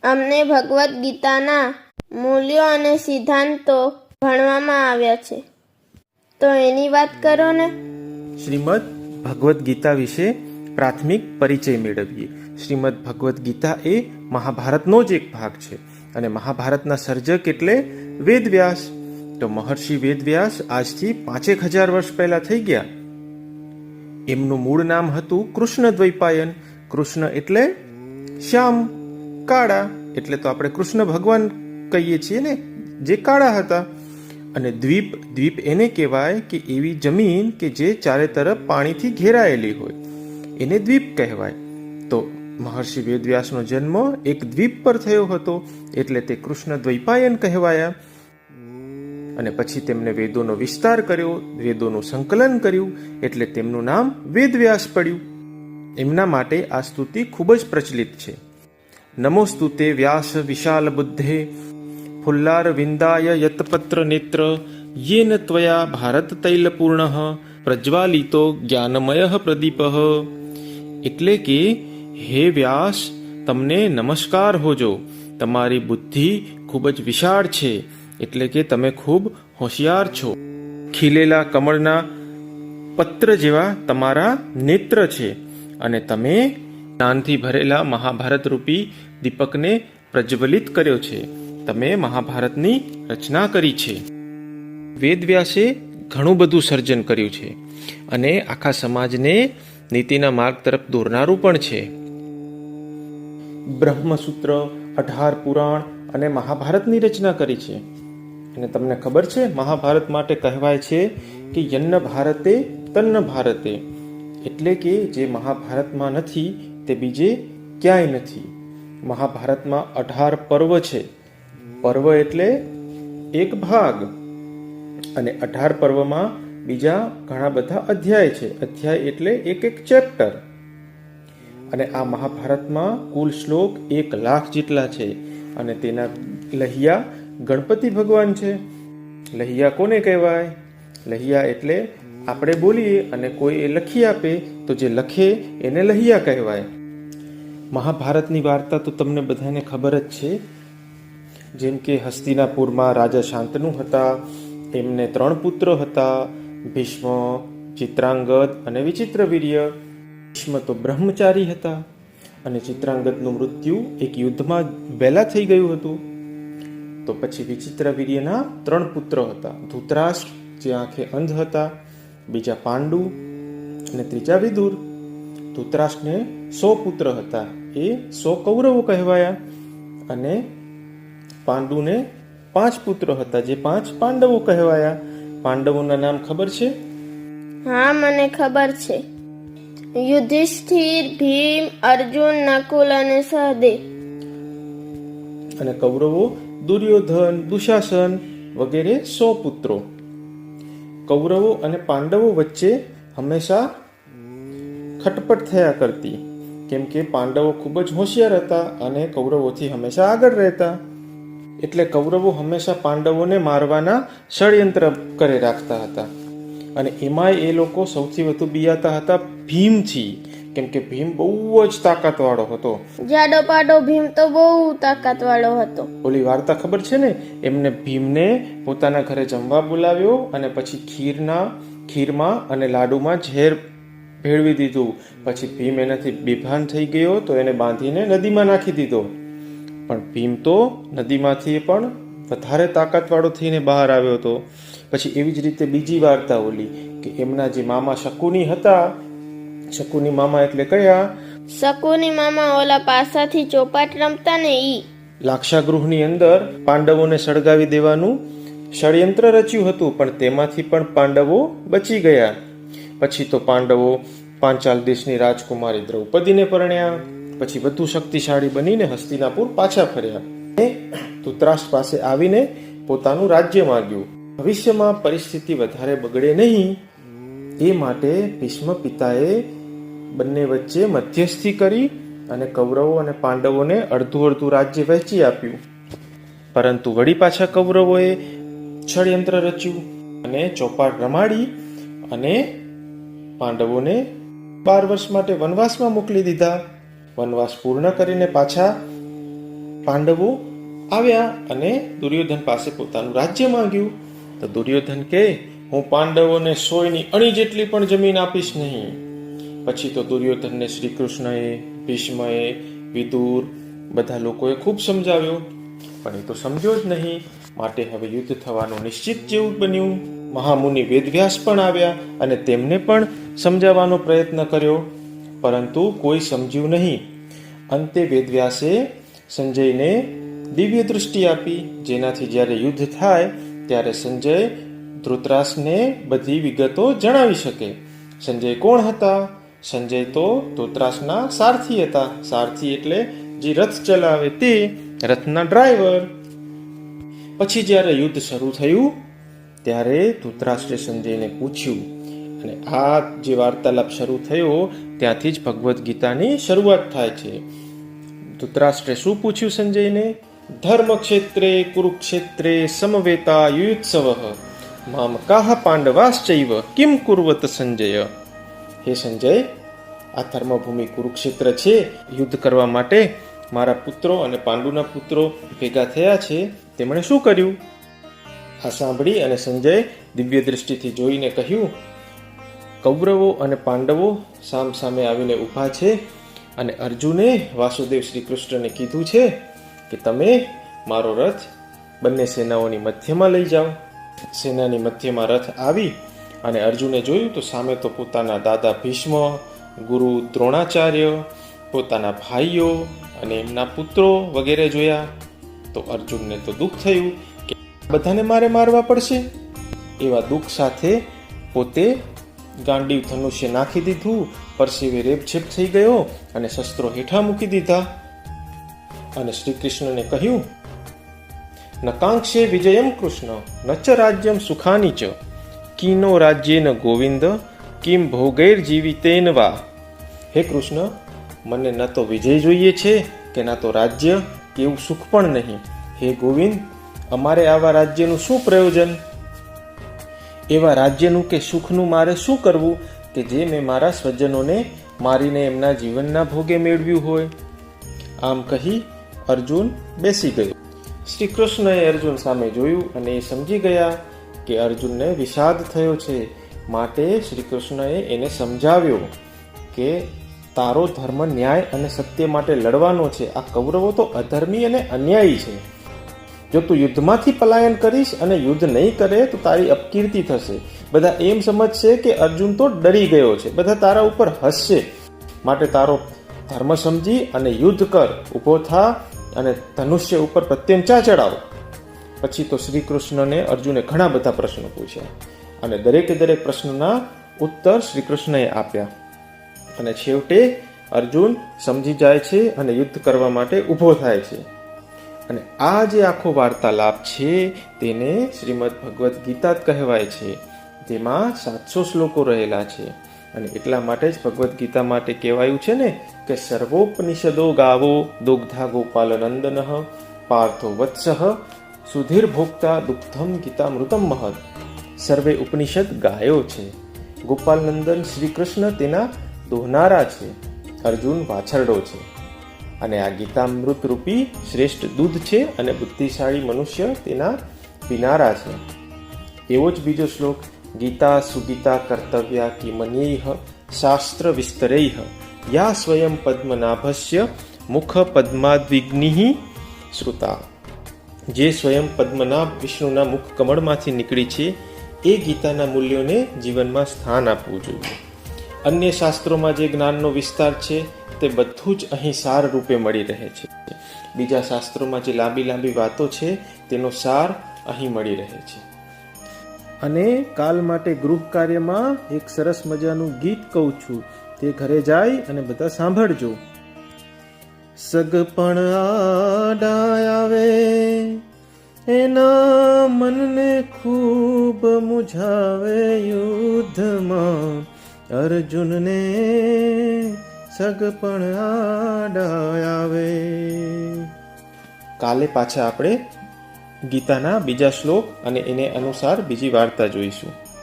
અમને ભગવદ્ ગીતાના મૂલ્યો અને સિદ્ધાંતો ભણવામાં આવ્યા છે, તો એની વાત કરો ને. શ્રીમદ ભગવદ્ ગીતા વિશે પ્રાથમિક પરિચય મેળવીએ. શ્રીમદ ભગવદ્ ગીતા એ મહાભારતનો જ એક ભાગ છે અને મહાભારતના સર્જક એટલે વેદવ્યાસ. તો મહર્ષિ વેદવ્યાસ આજથી 5000 વર્ષ પહેલા થઈ ગયા. એમનું મૂળ નામ હતું કૃષ્ણ દ્વૈપાયન. કૃષ્ણ એટલે શ્યામ, કાળા, એટલે તો આપણે કૃષ્ણ ભગવાન કહીએ છીએ ને, જે કાળા હતા. અને દ્વીપ એને કહેવાય કે એવી જમીન કે જે ચારે તરફ પાણીથી ઘેરાયેલી હોય, એને દ્વીપ કહેવાય. તો મહર્ષિ વેદવ્યાસનો જન્મ એક દ્વીપ પર થયો હતો, એટલે તે કૃષ્ણ દ્વૈપાયન કહેવાયા. અને પછી તેમણે વેદોનો વિસ્તાર કર્યો, વેદોનું સંકલન કર્યું, એટલે તેમનું નામ વેદવ્યાસ પડ્યું. એમના માટે આ સ્તુતિ ખૂબ જ પ્રચલિત છે. નમોસ્તુતે વ્યાસ વિશાલ બુદ્ધે ફુલ્લાર વિંદાય યતપત્ર નેત્ર યેન ત્વયા ભારત તૈલપૂર્ણ પ્રજ્વાલિતો જ્ઞાનમય પ્રદીપ. એટલે કે હે વ્યાસ, તમને નમસ્કાર હોજો. તમારી બુદ્ધિ ખૂબ જ વિશાળ છે, એટલે કે તમે ખૂબ હોશિયાર છો. ખીલેલા કમળના પત્ર જેવા તમારા નેત્ર છે અને તમે જ્ઞાનથી ભરેલા મહાભારત રૂપી દીપકને પ્રજ્વલિત કર્યો છે. તમે મહાભારતની રચના કરી છે. વેદવ્યાસે ઘણું બધું સર્જન કર્યું છે અને આખા સમાજને નીતિના માર્ગ તરફ દોરનારું પણ છે. બ્રહ્મસૂત્ર, 18 પુરાણ અને મહાભારતની રચના કરી છે. અને તમને ખબર છે, મહાભારત માટે કહેવાય છે કે યન્ન ભારતે તન્ન ભારતે, એટલે કે જે મહાભારતમાં નથી તે બીજે ક્યાંય નથી. મહાભારતમાં 18 પર્વ છે. પર્વ એટલે એક ભાગ, અને 18 પર્વમાં બીજા ઘણા બધા અધ્યાય છે. અધ્યાય એટલે એક ચેપ્ટર. અને આ મહાભારતમાં કુલ શ્લોક 1,00,000 જેટલા છે. અને તેના લહિયા ગણપતિ ભગવાન છે. લહિયા કોને કહેવાય? લહિયા એટલે આપણે બોલીએ અને કોઈ એ લખી આપે, તો જે લખે એને લહિયા કહેવાય. મહાભારતની વાર્તા તો તમને બધાને ખબર જ છે. જેમ કે હસ્તિનાપુરમાં રાજા શાંતનુ હતા. એમને 3 પુત્રો હતા, ભીષ્મ, ચિત્રાંગદ અને વિચિત્રવીર્ય. ભીષ્મ તો બ્રહ્મચારી હતા અને ચિત્રાંગદનું મૃત્યુ એક યુદ્ધમાં વહેલા થઈ ગયું હતું. તો પછી વિચિત્રવીર્યના 3 પુત્રો હતા. ધૃતરાષ્ટ્ર, જે આંખે અંધ હતા, બીજા પાંડુ અને ત્રીજા વિદુર. ધૃતરાષ્ટ્રને 100 પુત્ર હતા, એ 100 કૌરવો કહેવાયા. અને પાંડુને 5 પુત્રો હતા, જે 5 પાંડવો કહેવાયા. પાંડવોના નામ ખબર છે? હા, મને ખબર છે. યુધિષ્ઠિર, ભીમ, અર્જુન, નકુલ અને સહદેવ. અને કૌરવો દુર્યોધન, દુશાસન વગેરે 100 પુત્રો. કૌરવો અને પાંડવો વચ્ચે હંમેશા ખટપટ થયા કરતી, કેમ કે પાંડવો ખૂબ જ હોશિયાર હતા અને કૌરવોથી હંમેશા આગળ રહેતા. એટલે કૌરવો હંમેશા પાંડવોને મારવાના ષડયંત્ર કરી રાખતા હતા. અને એમાંય એ લોકો સૌથી વધુ બિયાતા હતા ભીમથી, કેમ કે ભીમ બહુ જ તાકાતવાળો હતો. જાડો પાડો ભીમ તો બહુ તાકાતવાળો હતો. ઓલી વાર્તા ખબર છે ને? એમને ભીમને પોતાના ઘરે જમવા બોલાવ્યો અને પછી ખીરમાં અને લાડુમાં ઝેર ભેળવી દીધું. પછી ભીમ એનાથી બેભાન થઈ ગયો, તો એને બાંધીને નદીમાં નાખી દીધો. પણ ભીમ તો નદીમાંથી પણ વધારે તાકાતવાળો થઈને બહાર આવ્યો હતો. પછી એવી જ રીતે બીજી વાર્તા ઓલી કે એમના જે મામા શકુની હતા. શકુની મામા એટલે કયા? શકુની મામા ઓલા પાસાથી ચોપાટ રમતા ને ઈ. લાક્ષાગૃહની અંદર પાંડવોને સળગાવી દેવાનું ષડયંત્ર રચ્યું હતું, પણ તેમાંથી પણ પાંડવો બચી ગયા. પછી તો પાંડવો પાંચાલ દેશની રાજકુમારી દ્રૌપદીને પરણ્યા. પછી વધુ શક્તિશાળી બનીને હસ્તિનાપુર પાછા ફર્યા. ધૃતરાષ્ટ્ર પાસે આવીને પોતાનું રાજ્ય માંગ્યું. ભવિષ્યમાં પરિસ્થિતિ વધારે બગડે નહીં એ માટે ભીષ્મ પિતાએ બંને વચ્ચે મધ્યસ્થી કરી અને કૌરવો અને પાંડવોને અડધું રાજ્ય વહેંચી આપ્યું. પરંતુ વળી પાછા કૌરવોએ ષડયંત્ર રચ્યું અને ચોપાટ રમાડી અને પાંડવોને 12 વર્ષ માટે વનવાસમાં મોકલી દીધા. વનવાસ પૂર્ણ કરીને પાછા પાંડવો આવ્યા અને દુર્યોધન પાસે પોતાનું રાજ્ય માંગ્યું. તો દુર્યોધન કહે, હું પાંડવોને 100ની અણી જેટલી પણ જમીન આપીશ નહીં. પછી તો દુર્યોધનને શ્રી કૃષ્ણએ, ભીષ્મએ, વિદુર બધા લોકોએ ખૂબ સમજાવ્યો, પણ એ તો સમજ્યો જ નહીં. માટે હવે યુદ્ધ થવાનું નિશ્ચિત જેવું બન્યું. મહામુનિ વેદવ્યાસ પણ આવ્યા અને તેમને પણ સમજાવવાનો પ્રયત્ન કર્યો, પરંતુ કોઈ સમજ્યું નહીં. અંતે વેદવ્યાસે સંજયને દિવ્ય દૃષ્ટિ આપી, જેનાથી જ્યારે યુદ્ધ થાય ત્યારે સંજય ધૃતરાષ્ટ્રને બધી વિગતો જણાવી શકે. સંજય કોણ હતા? સંજય તો ધૃતરાષ્ટ્રના સારથી હતા. સારથી એટલે જે રથ ચલાવે તે, રથના ડ્રાઈવર. પછી જ્યારે યુદ્ધ શરૂ થયું ત્યારે ધૃતરાષ્ટ્રે સંજયને પૂછ્યું, અને આ જે વાર્તાલાપ શરૂ થયો ત્યાંથી જ ભગવદ્ ગીતાની શરૂઆત થાય છે. ધૃતરાષ્ટ્રે શું પૂછ્યું સંજયને? ધર્મક્ષેત્રે કુરુક્ષેત્રે સમવેતા યુયુત્સવઃ મામકાઃ પાંડવાશ્ચૈવ કિમ કુર્વત સંજય. હે સંજય, આ ધર્મભૂમિ કુરુક્ષેત્ર છે. યુદ્ધ કરવા માટે મારા પુત્રો અને પાંડુના પુત્રો ભેગા થયા છે. તેમણે શું કર્યું? આ સાંભળી અને સંજય દિવ્ય દૃષ્ટિથી જોઈને કહ્યું, કૌરવો અને પાંડવો સામ સામે આવીને ઊભા છે અને અર્જુને વાસુદેવ શ્રી કૃષ્ણને કીધું છે કે તમે મારો રથ બંને સેનાઓની મધ્યમાં લઈ જાઓ. સેનાની મધ્યમાં રથ આવી અને અર્જુને જોયું તો સામે તો પોતાના દાદા ભીષ્મ, ગુરુ દ્રોણાચાર્ય, પોતાના ભાઈઓ અને એમના પુત્રો વગેરે જોયા. તો અર્જુનને તો દુઃખ થયું કે બધાને મારે મારવા પડશે. એવા દુઃખ સાથે પોતે ગાંડીવ ધનુષ્ય નાખી દીધું, પરસેવે રેબઝેબ થઈ ગયો અને શસ્ત્રો હેઠા મૂકી દીધા. અને શ્રી કૃષ્ણને કહ્યું, ન કાંક્ષે વિજયમ કૃષ્ણ ન ચ રાજ્યમ સુખાની ચ કીનો રાજ્યેન ગોવિંદ કિમ ભોગૈર જીવિતેન વા. હે કૃષ્ણ, મને ન તો વિજય જોઈએ છે કે ના તો રાજ્ય કે એવું સુખ પણ નહીં. હે ગોવિંદ, અમારે આવા રાજ્યનું શું પ્રયોજન? એવા રાજ્યનું કે સુખનું મારે શું કરવું કે જે મેં મારા સ્વજનોને મારીને એમના જીવનના ભોગે મેળવ્યું હોય? આમ કહી અર્જુન બેસી ગયો. શ્રી કૃષ્ણએ અર્જુન સામે જોયું અને એ સમજી ગયા કે અર્જુનને વિષાદ થયો છે. માટે શ્રી કૃષ્ણએ એને સમજાવ્યો કે તારો ધર્મ, ન્યાય અને સત્ય માટે લડવાનો છે. આ કૌરવો તો અધર્મી અને અન્યાયી છે. જો તું યુદ્ધમાંથી પલાયન કરીશ અને યુદ્ધ નહીં કરે તો તારી અપકીર્તિ થશે. બધા એમ સમજશે કે અર્જુન તો ડરી ગયો છે. બધા તારા ઉપર હસશે. માટે તારો ધર્મ સમજી અને યુદ્ધ કર, ઊભો થા અને ધનુષ્ય ઉપર પ્રત્યંચા ચડાવ. પછી તો શ્રી કૃષ્ણને અર્જુને ઘણા બધા પ્રશ્નો પૂછ્યા અને દરેકે દરેક પ્રશ્નના ઉત્તર શ્રી કૃષ્ણએ આપ્યા. અને છેવટે અર્જુન સમજી જાય છે અને યુદ્ધ કરવા માટે ઊભો થાય છે. અને આ જે આખો વાર્તાલાપ છે તેને શ્રીમદ ભગવદ્ ગીતા કહેવાય છે. તેમાં 700 શ્લોકો રહેલા છે. અને એટલા માટે જ ભગવદ્ ગીતા માટે કહેવાયું છે ને કે સર્વોપનિષદો ગાવો દુગ્ધા ગોપાલ નંદન પાર્થો વત્સઃ સુધીર ભોક્તા દુગ્ધમ ગીતામૃતમ મહત. સર્વે ઉપનિષદ ગાયો છે. ગોપાલ નંદન શ્રી કૃષ્ણ તેના દોહનારા છે. અર્જુન વાછરડો છે. અને આ ગીતામૃત રૂપી શ્રેષ્ઠ દૂધ છે અને બુદ્ધિશાળી મનુષ્ય તેના પીનારા છે. એવો જ બીજો શ્લોક, ગીતા સુગીતા કર્તવ્યા કિમન્યૈઃ શાસ્ત્ર વિસ્તરૈઃ યા સ્વયં પદ્મનાભસ્ય મુખ પદ્માદ્વિગ્નિઃ શ્રુતા. જે સ્વયં પદ્મનાભ વિષ્ણુના મુખ કમળમાંથી નીકળી છે એ ગીતાના મૂલ્યોને જીવનમાં સ્થાન આપવું જોઈએ. અન્ય શાસ્ત્રોમાં જે જ્ઞાનનો વિસ્તાર છે તે બધું જ અહીં સાર રૂપે મળી રહે છે. બીજા શાસ્ત્રોમાં જે લાંબી લાંબી વાતો છે તેનો સાર અહીં મળી રહે છે. અને કાલ માટે ગૃહ કાર્યમાં એક સરસ મજાનું ગીત કહું છું, તે ઘરે જાય અને બધા સાંભળજો. સગપણ આડાવે એના મનને ખૂબ મૂંઝાવે યુદ્ધમાં, અર્જુનને સગપણ આડાવે. કાલે પાછા આપણે ગીતાના બીજા શ્લોક અને એને અનુસાર બીજી વાર્તા જોઈશું.